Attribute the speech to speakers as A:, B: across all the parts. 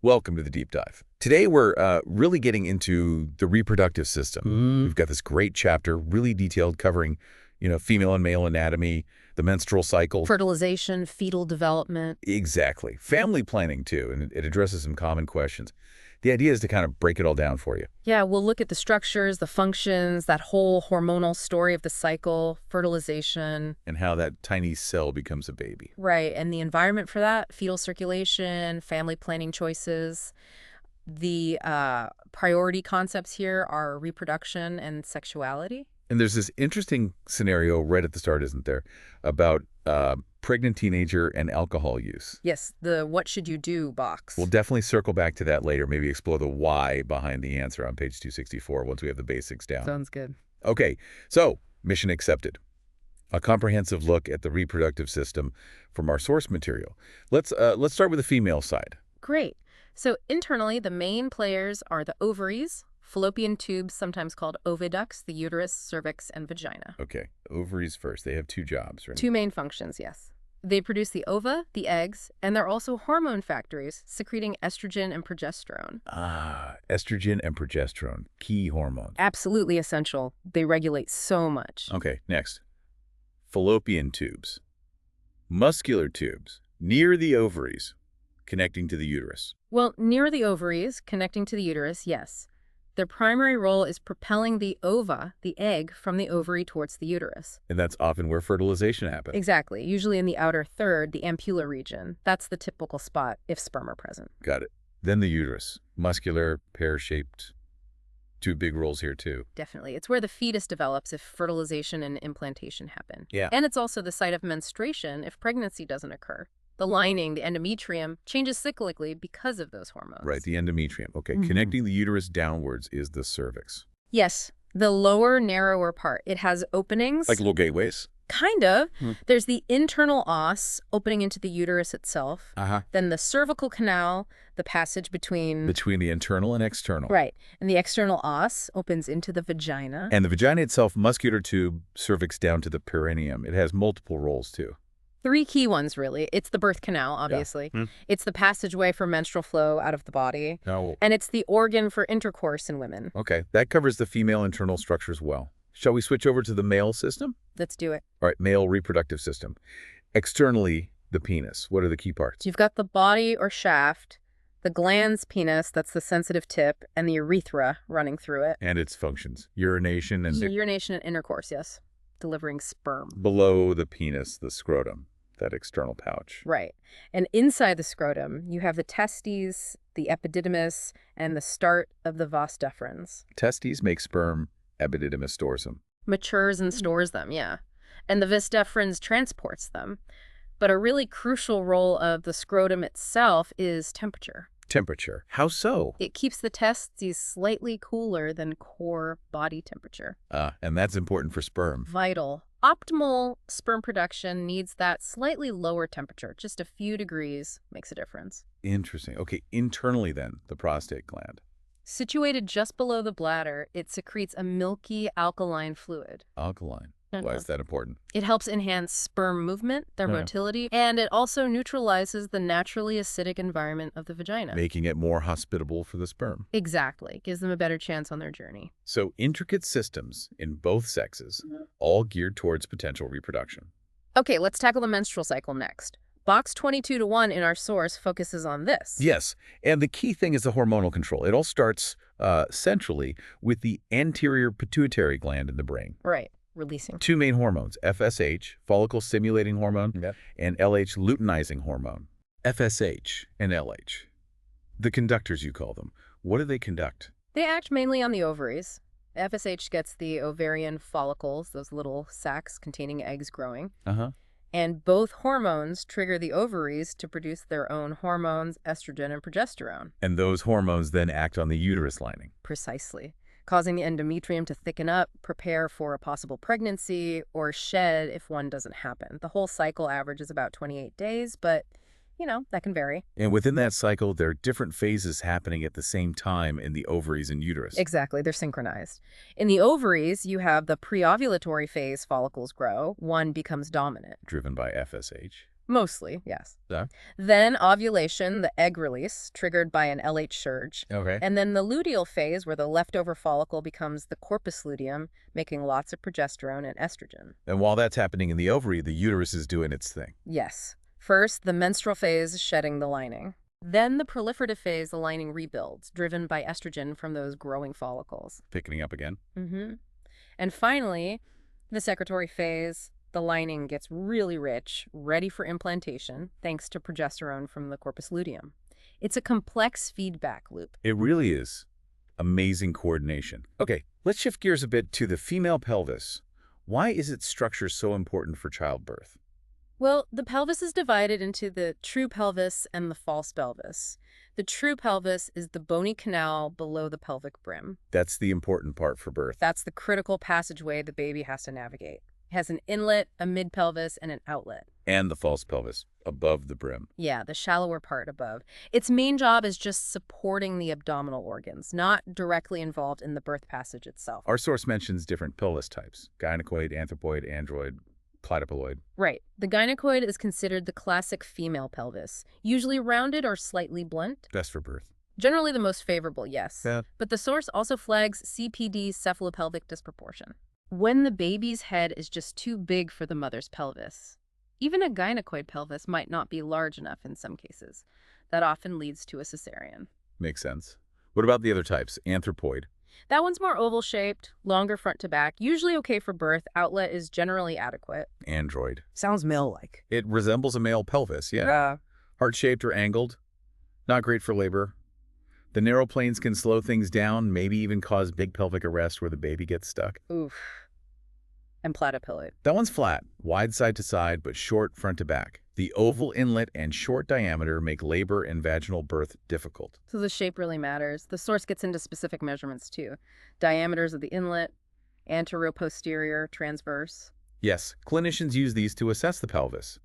A: Welcome to the deep dive. Today we're really getting into the reproductive system. We've got this great chapter, really detailed, covering, female and male anatomy, the menstrual cycle.
B: Fertilization, fetal development.
A: Exactly. Family planning, too, and it addresses some common questions. The idea is to kind of break it all down for you.
B: Yeah, we'll look at the structures, the functions, that whole hormonal story of the cycle, fertilization.
A: And how that tiny cell becomes a baby.
B: Right, and the environment for that, fetal circulation, family planning choices. The priority concepts here are reproduction and sexuality.
A: And there's this interesting scenario right at the start, isn't there, about pregnant teenager and alcohol use.
B: Yes, the what should you do box.
A: We'll definitely circle back to that later, maybe explore the why behind the answer on page 264 once we have the basics down.
B: Sounds good.
A: Okay, so mission accepted. A comprehensive look at the reproductive system from our source material. Let's start with the female side.
B: Great. So internally, the main players are the ovaries, fallopian tubes, sometimes called oviducts, the uterus, cervix, and vagina.
A: Okay, ovaries first. They have two jobs, right?
B: Two main functions, yes. They produce the ova, the eggs, and they're also hormone factories, secreting estrogen and progesterone.
A: Ah, estrogen and progesterone, key hormones.
B: Absolutely essential. They regulate so much.
A: Okay, next. Fallopian tubes. Muscular tubes, near the ovaries, connecting to the uterus.
B: Well, near the ovaries, connecting to the uterus, yes. Their primary role is propelling the ova, the egg, from the ovary towards the uterus.
A: And that's often where fertilization happens.
B: Exactly. Usually in the outer third, the ampulla region. That's the typical spot if sperm are present.
A: Got it. Then the uterus. Muscular, pear-shaped. Two big roles here, too.
B: Definitely. It's where the fetus develops if fertilization and implantation happen.
A: Yeah.
B: And it's also the site of menstruation if pregnancy doesn't occur. The lining, the endometrium, changes cyclically because of those hormones.
A: Right, the endometrium. Okay, connecting the uterus downwards is the cervix.
B: Yes, the lower, narrower part. It has openings.
A: Like little gateways?
B: Kind of. There's the internal os opening into the uterus itself. Then the cervical canal, the passage between...
A: Between the internal and external.
B: Right. And the external os opens into the vagina.
A: And the vagina itself, muscular tube, cervix down to the perineum. It has multiple roles, too.
B: Three key ones, really. It's the birth canal, obviously.
A: Yeah.
B: It's the passageway for menstrual flow out of the body.
A: Oh.
B: And it's the organ for intercourse in women.
A: Okay, that covers the female internal structures well. Shall we switch over to the male system?
B: Let's do it.
A: All right, male reproductive system. Externally, the penis. What are the key parts?
B: You've got the body or shaft, the glans penis, that's the sensitive tip, and the urethra running through it.
A: And its functions. Urination and...
B: Urination and intercourse, yes. Delivering sperm.
A: Below the penis, the scrotum, that external pouch.
B: Right. And inside the scrotum, you have the testes, the epididymis, and the start of the vas deferens.
A: Testes make sperm, epididymis stores them.
B: Matures and stores them, yeah. And the vas deferens transports them. But a really crucial role of the scrotum itself is temperature.
A: Temperature. How so?
B: It keeps the testes slightly cooler than core body temperature.
A: And that's important for sperm.
B: Vital. Optimal sperm production needs that slightly lower temperature. Just a few degrees makes a difference.
A: Interesting. Okay, internally then, the prostate gland.
B: Situated just below the bladder, it secretes a milky alkaline fluid.
A: Alkaline. Why is that important?
B: It helps enhance sperm movement, their motility, and it also neutralizes the naturally acidic environment of the vagina.
A: Making it more hospitable for the sperm.
B: Exactly. Gives them a better chance on their journey.
A: So intricate systems in both sexes, all geared towards potential reproduction.
B: Okay, let's tackle the menstrual cycle next. Box 22-1 in our source focuses on this.
A: Yes, and the key thing is the hormonal control. It all starts centrally with the anterior pituitary gland in the brain.
B: Right. Releasing.
A: Two main hormones, FSH, follicle-stimulating hormone, and LH, luteinizing hormone. FSH and LH. The conductors, you call them. What do they conduct?
B: They act mainly on the ovaries. FSH gets the ovarian follicles, those little sacs containing eggs growing. And both hormones trigger the ovaries to produce their own hormones, estrogen and progesterone.
A: And those hormones then act on the uterus lining.
B: Precisely. Causing the endometrium to thicken up, prepare for a possible pregnancy, or shed if one doesn't happen. The whole cycle averages about 28 days, but, that can vary.
A: And within that cycle, there are different phases happening at the same time in the ovaries and uterus.
B: Exactly. They're synchronized. In the ovaries, you have the pre-ovulatory phase follicles grow. One becomes dominant.
A: Driven by FSH.
B: Mostly, yes.
A: Yeah.
B: Then ovulation, the egg release, triggered by an LH surge.
A: Okay.
B: And then the luteal phase, where the leftover follicle becomes the corpus luteum, making lots of progesterone and estrogen.
A: And while that's happening in the ovary, the uterus is doing its thing.
B: Yes. First, the menstrual phase, shedding the lining. Then the proliferative phase, the lining rebuilds, driven by estrogen from those growing follicles.
A: Picking up again.
B: And finally, the secretory phase, the lining gets really rich, ready for implantation, thanks to progesterone from the corpus luteum. It's a complex feedback loop.
A: It really is. Amazing coordination. Okay, let's shift gears a bit to the female pelvis. Why is its structure so important for childbirth?
B: Well, the pelvis is divided into the true pelvis and the false pelvis. The true pelvis is the bony canal below the pelvic brim.
A: That's the important part for birth.
B: That's the critical passageway the baby has to navigate. It has an inlet, a mid-pelvis, and an outlet.
A: And the false pelvis, above the brim.
B: Yeah, the shallower part above. Its main job is just supporting the abdominal organs, not directly involved in the birth passage itself.
A: Our source mentions different pelvis types: gynecoid, anthropoid, android, platypelloid.
B: Right. The gynecoid is considered the classic female pelvis, usually rounded or slightly blunt.
A: Best for birth.
B: Generally the most favorable, yes.
A: Yeah.
B: But the source also flags CPD, cephalopelvic disproportion. When the baby's head is just too big for the mother's pelvis. Even a gynecoid pelvis might not be large enough in some cases. That often leads to a cesarean.
A: Makes sense. What about the other types? Anthropoid.
B: That one's more oval-shaped, longer front to back, usually okay for birth. Outlet is generally adequate.
A: Android.
B: Sounds male-like.
A: It resembles a male pelvis, yeah. Heart-shaped or angled. Not great for labor. The narrow planes can slow things down, maybe even cause big pelvic arrest where the baby gets stuck.
B: Oof. And platypelloid.
A: That one's flat, wide side to side, but short front to back. The oval inlet and short diameter make labor and vaginal birth difficult.
B: So the shape really matters. The source gets into specific measurements too. Diameters of the inlet, anterior-posterior, transverse.
A: Yes, clinicians use these to assess the pelvis.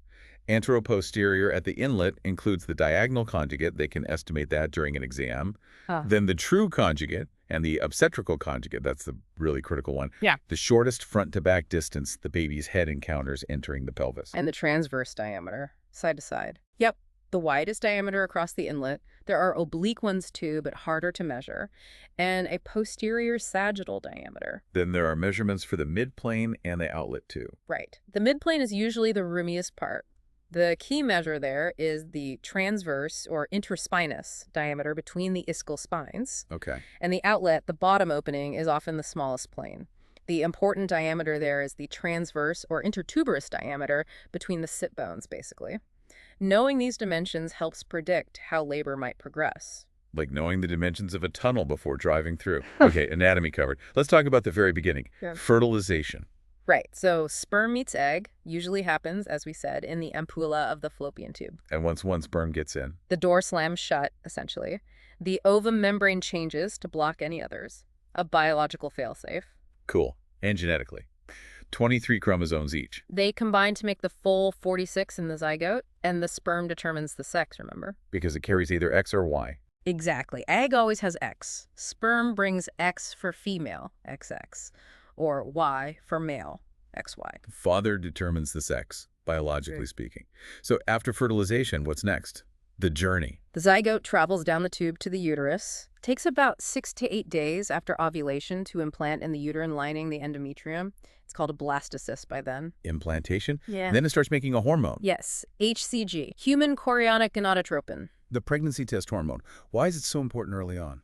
A: Anteroposterior at the inlet includes the diagonal conjugate. They can estimate that during an exam. Then the true conjugate and the obstetrical conjugate, that's the really critical one.
B: Yeah.
A: The shortest front-to-back distance the baby's head encounters entering the pelvis.
B: And the transverse diameter, side to side. Yep. The widest diameter across the inlet. There are oblique ones too, but harder to measure. And a posterior sagittal diameter.
A: Then there are measurements for the midplane and the outlet too.
B: Right. The midplane is usually the roomiest part. The key measure there is the transverse or interspinous diameter between the ischial spines.
A: Okay.
B: And the outlet, the bottom opening, is often the smallest plane. The important diameter there is the transverse or intertuberous diameter between the sit bones, basically. Knowing these dimensions helps predict how labor might progress.
A: Like knowing the dimensions of a tunnel before driving through. Okay, anatomy covered. Let's talk about the very beginning.
B: Yeah.
A: Fertilization.
B: Right. So sperm meets egg usually happens, as we said, in the ampulla of the fallopian tube.
A: And once one sperm gets in,
B: the door slams shut, essentially. The ovum membrane changes to block any others. A biological failsafe.
A: Cool. And genetically. 23 chromosomes each.
B: They combine to make the full 46 in the zygote, and the sperm determines the sex, remember?
A: Because it carries either X or Y.
B: Exactly. Egg always has X. Sperm brings X for female, XX. Or Y for male, XY.
A: The father determines the sex, biologically speaking. So after fertilization, what's next? The journey.
B: The zygote travels down the tube to the uterus. Takes about 6 to 8 days after ovulation to implant in the uterine lining, the endometrium. It's called a blastocyst by then.
A: Implantation?
B: Yeah.
A: Then it starts making a hormone.
B: Yes, HCG, human chorionic gonadotropin.
A: The pregnancy test hormone. Why is it so important early on?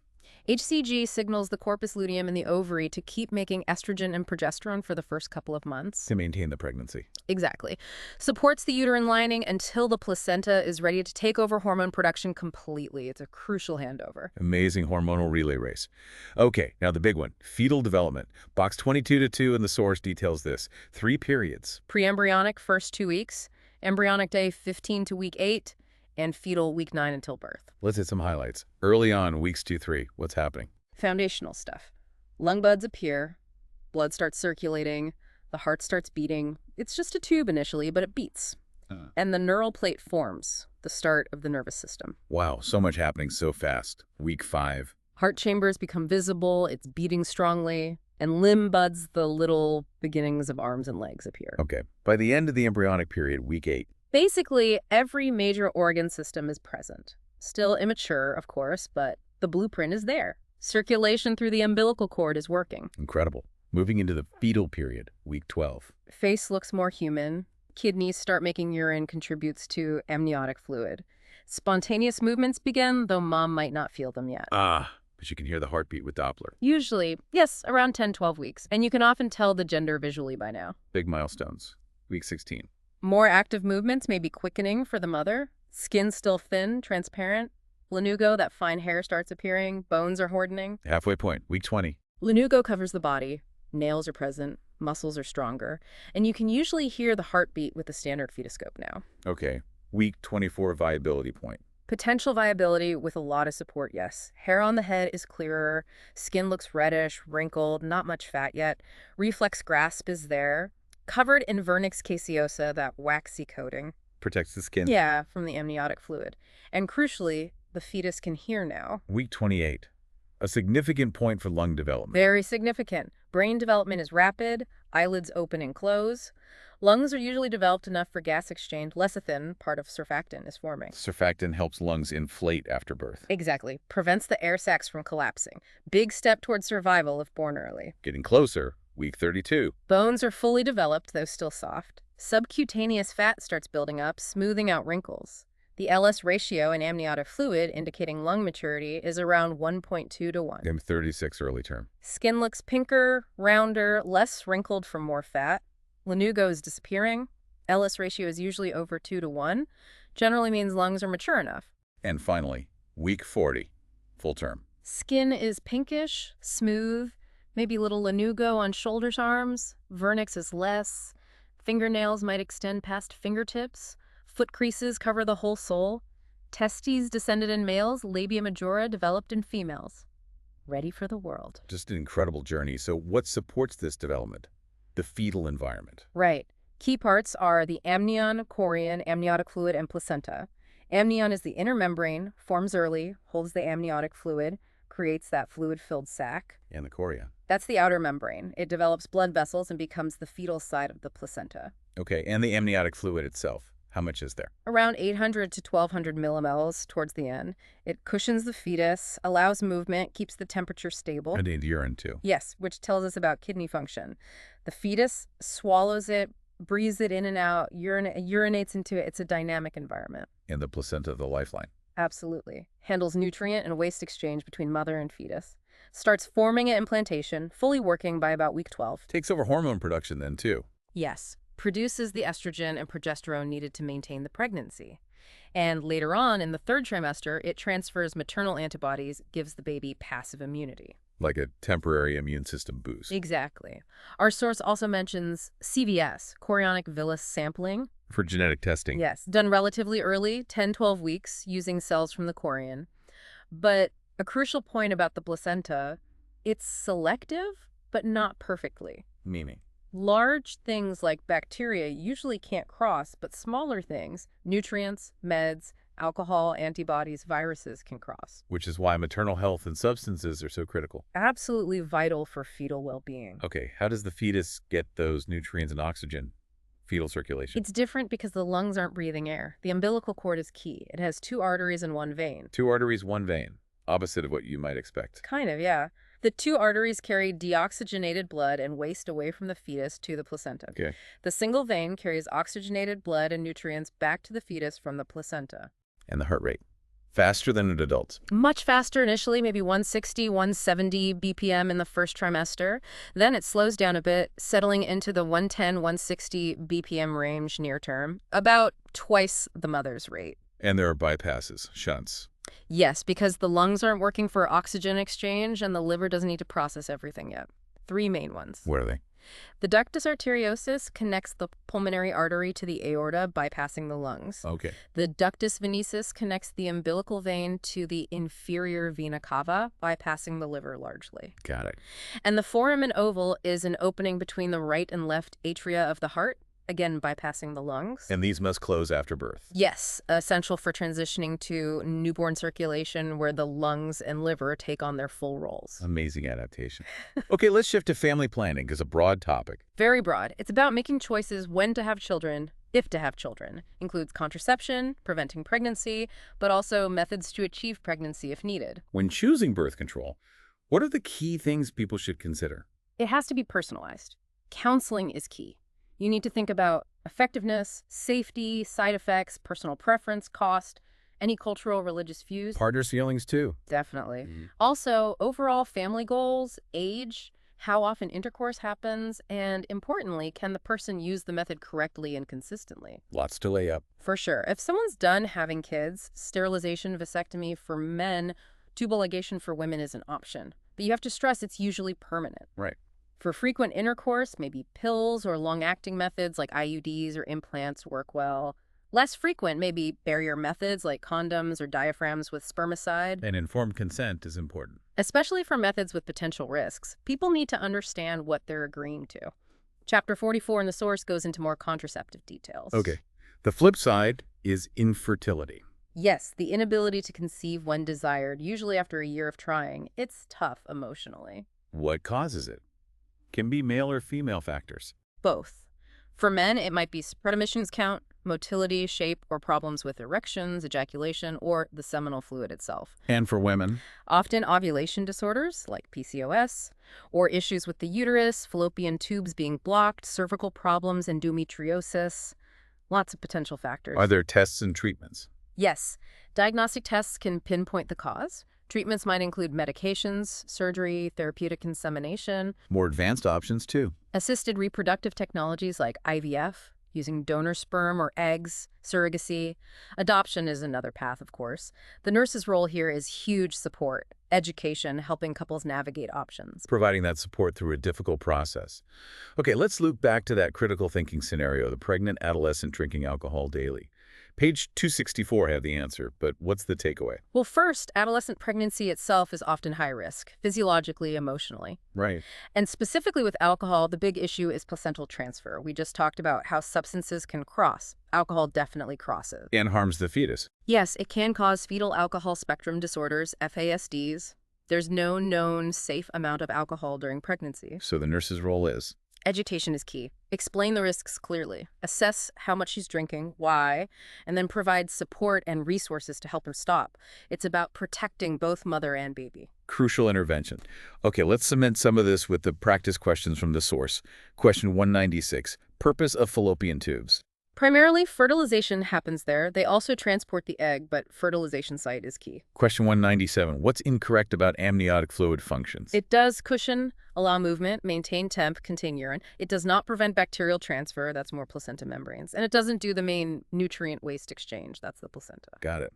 B: HCG signals the corpus luteum in the ovary to keep making estrogen and progesterone for the first couple of months.
A: To maintain the pregnancy.
B: Exactly. Supports the uterine lining until the placenta is ready to take over hormone production completely. It's a crucial handover.
A: Amazing hormonal relay race. Okay, now the big one, fetal development. Box 22-2 in the source details this. 3 periods.
B: Preembryonic first 2 weeks, embryonic day 15 to week 8, and fetal week 9 until birth.
A: Let's hit some highlights. Early on, weeks 2-3, what's happening?
B: Foundational stuff. Lung buds appear, blood starts circulating, the heart starts beating. It's just a tube initially, but it beats. And the neural plate forms, the start of the nervous system.
A: Wow, so much happening so fast. Week 5.
B: Heart chambers become visible, it's beating strongly, and limb buds, the little beginnings of arms and legs appear.
A: Okay, by the end of the embryonic period, week 8.
B: Basically, every major organ system is present. Still immature, of course, but the blueprint is there. Circulation through the umbilical cord is working.
A: Incredible. Moving into the fetal period, week 12.
B: Face looks more human. Kidneys start making urine, contributes to amniotic fluid. Spontaneous movements begin, though mom might not feel them yet.
A: But you can hear the heartbeat with Doppler.
B: Usually, yes, around 10-12 weeks. And you can often tell the gender visually by now.
A: Big milestones. Week 16.
B: More active movements may be quickening for the mother. Skin still thin, transparent. Lanugo, that fine hair starts appearing. Bones are hardening.
A: Halfway point, week 20.
B: Lanugo covers the body. Nails are present. Muscles are stronger. And you can usually hear the heartbeat with the standard fetoscope now.
A: Okay, week 24 viability point.
B: Potential viability with a lot of support, yes. Hair on the head is clearer. Skin looks reddish, wrinkled, not much fat yet. Reflex grasp is there. Covered in vernix caseosa, that waxy coating.
A: Protects the skin.
B: Yeah, from the amniotic fluid. And crucially, the fetus can hear now.
A: Week 28. A significant point for lung development.
B: Very significant. Brain development is rapid. Eyelids open and close. Lungs are usually developed enough for gas exchange. Lecithin, part of surfactant, is forming.
A: Surfactant helps lungs inflate after birth.
B: Exactly. Prevents the air sacs from collapsing. Big step towards survival if born early.
A: Getting closer. Week 32.
B: Bones are fully developed, though still soft. Subcutaneous fat starts building up, smoothing out wrinkles. The LS ratio in amniotic fluid, indicating lung maturity, is around 1.2 to 1.
A: I'm 36 early term.
B: Skin looks pinker, rounder, less wrinkled from more fat. Lanugo is disappearing. LS ratio is usually over 2 to 1. Generally means lungs are mature enough.
A: And finally, week 40. Full term.
B: Skin is pinkish, smooth, maybe little lanugo on shoulders, arms. Vernix is less. Fingernails might extend past fingertips. Foot creases cover the whole sole. Testes descended in males, labia majora developed in females. Ready for the world.
A: Just an incredible journey. So what supports this development? The fetal environment.
B: Right. Key parts are the amnion, chorion, amniotic fluid, and placenta. Amnion is the inner membrane, forms early, holds the amniotic fluid, creates that fluid-filled sac.
A: And the chorion.
B: That's the outer membrane. It develops blood vessels and becomes the fetal side of the placenta.
A: Okay, and the amniotic fluid itself. How much is there?
B: Around 800 to 1200 millimels towards the end. It cushions the fetus, allows movement, keeps the temperature stable.
A: And in urine, too.
B: Yes, which tells us about kidney function. The fetus swallows it, breathes it in and out, urinates into it. It's a dynamic environment.
A: And the placenta, the lifeline.
B: Absolutely. Handles nutrient and waste exchange between mother and fetus. Starts forming at implantation, fully working by about week 12.
A: Takes over hormone production then, too.
B: Yes. Produces the estrogen and progesterone needed to maintain the pregnancy. And later on, in the third trimester, it transfers maternal antibodies, gives the baby passive immunity.
A: Like a temporary immune system boost.
B: Exactly. Our source also mentions CVS, chorionic villus sampling.
A: For genetic testing.
B: Yes, done relatively early, 10-12 weeks, using cells from the chorion. But a crucial point about the placenta, it's selective, but not perfectly.
A: Meaning?
B: Large things like bacteria usually can't cross, but smaller things, nutrients, meds, alcohol, antibodies, viruses can cross.
A: Which is why maternal health and substances are so critical.
B: Absolutely vital for fetal well-being.
A: Okay, how does the fetus get those nutrients and oxygen? Fetal circulation.
B: It's different because the lungs aren't breathing air. The umbilical cord is key. It has 2 arteries and 1 vein.
A: 2 arteries, 1 vein. Opposite of what you might expect.
B: Kind of, yeah. The 2 arteries carry deoxygenated blood and waste away from the fetus to the placenta.
A: Okay.
B: The single vein carries oxygenated blood and nutrients back to the fetus from the placenta.
A: And the heart rate. Faster than an adult.
B: Much faster initially, maybe 160, 170 BPM in the first trimester. Then it slows down a bit, settling into the 110, 160 BPM range near term, about twice the mother's rate.
A: And there are bypasses, shunts.
B: Yes, because the lungs aren't working for oxygen exchange and the liver doesn't need to process everything yet. 3 main ones.
A: What are they?
B: The ductus arteriosus connects the pulmonary artery to the aorta, bypassing the lungs.
A: Okay.
B: The ductus venosus connects the umbilical vein to the inferior vena cava, bypassing the liver largely.
A: Got it.
B: And the foramen oval is an opening between the right and left atria of the heart, again bypassing the lungs.
A: And these must close after birth.
B: Yes, essential for transitioning to newborn circulation where the lungs and liver take on their full roles.
A: Amazing adaptation. Okay, let's shift to family planning, because a broad topic.
B: Very broad. It's about making choices when to have children, if to have children. Includes contraception, preventing pregnancy, but also methods to achieve pregnancy if needed.
A: When choosing birth control, what are the key things people should consider?
B: It has to be personalized. Counseling is key. You need to think about effectiveness, safety, side effects, personal preference, cost, any cultural, religious views.
A: Partners' feelings, too.
B: Definitely. Also, overall family goals, age, how often intercourse happens, and importantly, can the person use the method correctly and consistently?
A: Lots to lay up.
B: For sure. If someone's done having kids, sterilization, vasectomy for men, tubal ligation for women is an option. But you have to stress it's usually permanent.
A: Right.
B: For frequent intercourse, maybe pills or long-acting methods like IUDs or implants work well. Less frequent, maybe barrier methods like condoms or diaphragms with spermicide.
A: And informed consent is important.
B: Especially for methods with potential risks, people need to understand what they're agreeing to. Chapter 44 in the source goes into more contraceptive details.
A: Okay. The flip side is infertility.
B: Yes, the inability to conceive when desired, usually after a year of trying. It's tough emotionally.
A: What causes it? Can be male or female factors.
B: Both. For men, it might be spread emissions count, motility, shape, or problems with erections, ejaculation, or the seminal fluid itself.
A: And for women?
B: Often ovulation disorders, like PCOS, or issues with the uterus, fallopian tubes being blocked, cervical problems, endometriosis. Lots of potential factors.
A: Are there tests and treatments?
B: Yes. Diagnostic tests can pinpoint the cause. Treatments might include medications, surgery, therapeutic insemination.
A: More advanced options, too.
B: Assisted reproductive technologies like IVF, using donor sperm or eggs, surrogacy. Adoption is another path, of course. The nurse's role here is huge support, education, helping couples navigate options.
A: Providing that support through a difficult process. Okay, let's loop back to that critical thinking scenario, the pregnant adolescent drinking alcohol daily. Page 264 have the answer, but what's the takeaway?
B: Well, first, adolescent pregnancy itself is often high risk, physiologically, emotionally.
A: Right.
B: And specifically with alcohol, the big issue is placental transfer. We just talked about how substances can cross. Alcohol definitely crosses.
A: And harms the fetus.
B: Yes, it can cause fetal alcohol spectrum disorders, FASDs. There's no known safe amount of alcohol during pregnancy.
A: So the nurse's role is?
B: Education is key. Explain the risks clearly. Assess how much she's drinking, why, and then provide support and resources to help her stop. It's about protecting both mother and baby.
A: Crucial intervention. Okay, let's cement some of this with the practice questions from the source. Question 196, purpose of fallopian tubes.
B: Primarily, fertilization happens there. They also transport the egg, but fertilization site is key.
A: Question 197, what's incorrect about amniotic fluid functions?
B: It does cushion, allow movement, maintain temp, contain urine. It does not prevent bacterial transfer. That's more placenta membranes. And it doesn't do the main nutrient waste exchange. That's the placenta.
A: Got it.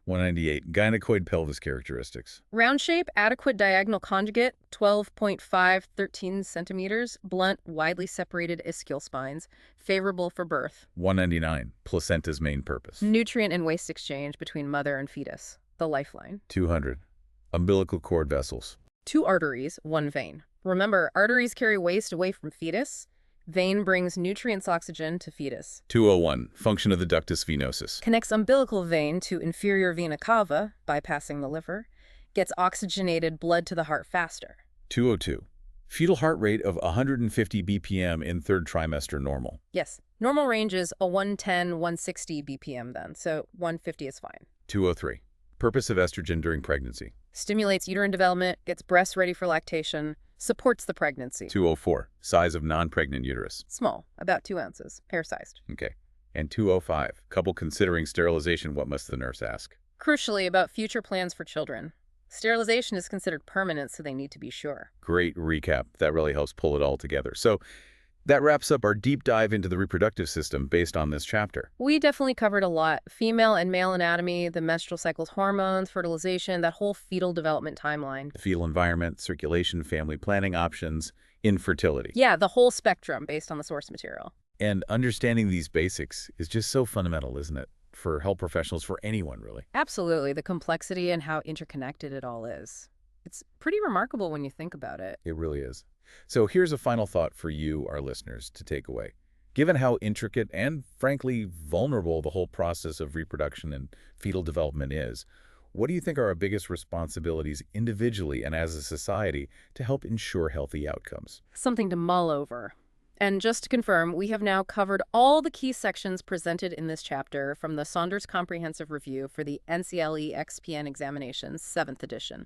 A: 198, gynecoid pelvis characteristics.
B: Round shape, adequate diagonal conjugate, 12.5, 13 centimeters, blunt, widely separated ischial spines, favorable for birth.
A: 199, placenta's main purpose.
B: Nutrient and waste exchange between mother and fetus, the lifeline.
A: 200, umbilical cord vessels.
B: 2 arteries, 1 vein. Remember, arteries carry waste away from fetus. Vein brings nutrients, oxygen to fetus.
A: 201, function of the ductus venosus.
B: Connects umbilical vein to inferior vena cava, bypassing the liver. Gets oxygenated blood to the heart faster.
A: 202, fetal heart rate of 150 BPM in third trimester normal.
B: Yes. Normal range is a 110, 160 BPM then, so 150 is fine.
A: 203, purpose of estrogen during pregnancy.
B: Stimulates uterine development, gets breasts ready for lactation, supports the pregnancy.
A: 204, size of non-pregnant uterus.
B: Small, about 2 ounces, hair-sized.
A: Okay. And 205, couple considering sterilization, what must the nurse ask?
B: Crucially, about future plans for children. Sterilization is considered permanent, so they need to be sure.
A: Great recap. That really helps pull it all together. So that wraps up our deep dive into the reproductive system based on this chapter.
B: We definitely covered a lot. Female and male anatomy, the menstrual cycle's hormones, fertilization, that whole fetal development timeline.
A: The fetal environment, circulation, family planning options, infertility.
B: Yeah, the whole spectrum based on the source material.
A: And understanding these basics is just so fundamental, isn't it? For health professionals, for anyone, really.
B: Absolutely. The complexity and how interconnected it all is. It's pretty remarkable when you think about it.
A: It really is. So here's a final thought for you, our listeners, to take away. Given how intricate and, frankly, vulnerable the whole process of reproduction and fetal development is, what do you think are our biggest responsibilities individually and as a society to help ensure healthy outcomes?
B: Something to mull over. And just to confirm, we have now covered all the key sections presented in this chapter from the Saunders Comprehensive Review for the NCLEX-PN Examination, 7th edition.